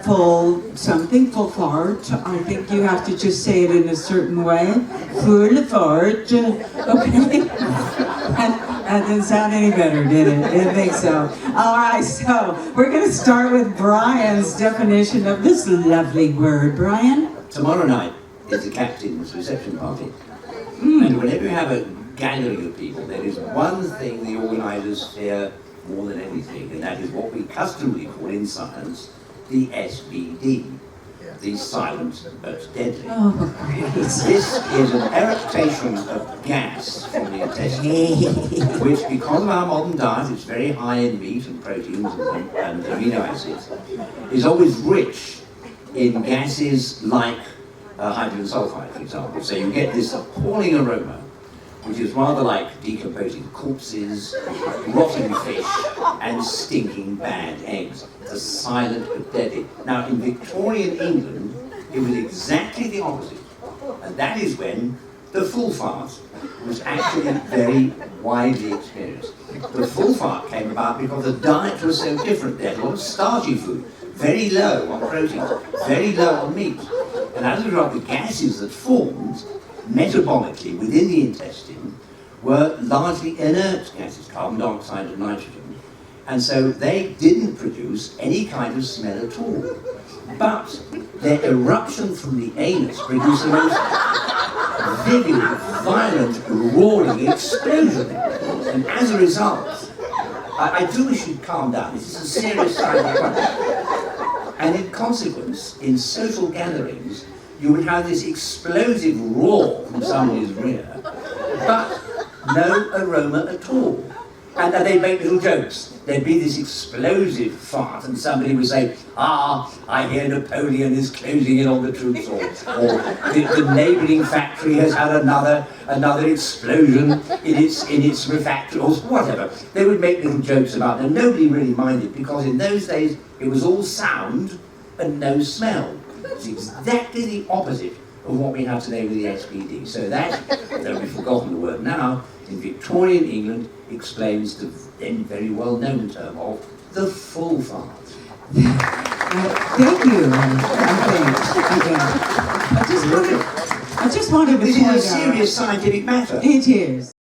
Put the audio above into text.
Full fart. I think you have to just say it in a certain way. Full fart. Okay. That didn't sound any better, did it? I didn't think so. All right, so we're going to start with Brian's definition of this lovely word. Brian? Tomorrow night is the captain's reception party. And whenever you have a gathering of people, there is one thing the organisers fear more than anything, and that is what we customarily call in science the SBD, the silent but deadly. Oh, great. This is an eructation of gas from the intestine, which, because of our modern diet, it's very high in meat and proteins and amino acids, is always rich in gases like hydrogen sulfide, for example. So you get this appalling aroma, which is rather like decomposing corpses, rotting fish, and stinking bad eggs. The silent but deadly. Now, in Victorian England, it was exactly the opposite. And that is when the full fart was actually very widely experienced. The full fart came about because the diet was so different. They had a lot of starchy food, very low on proteins, very low on meat. And as a result, the gases that formed metabolically within the intestine were largely inert gases, carbon dioxide and nitrogen. And so they didn't produce any kind of smell at all. But their eruption from the anus produced the most vivid, violent, roaring explosion. And as a result, I do wish you'd calm down. This is a serious scientific question. And in consequence, in social gatherings, you would have this explosive roar from somebody's rear, but no aroma at all. And they'd make little jokes. There'd be this explosive fart, and somebody would say, I hear Napoleon is closing in on the troops, or the neighbouring factory has had another explosion in its refractory, or whatever. They would make little jokes about it, and nobody really minded, because in those days it was all sound and no smell. It's exactly the opposite of what we have today with the SPD. So that, though we've forgotten the word now, in Victorian England explains the then very well-known term of the full fart. Thank you. I just wanted to This point is a out. serious scientific matter. It is.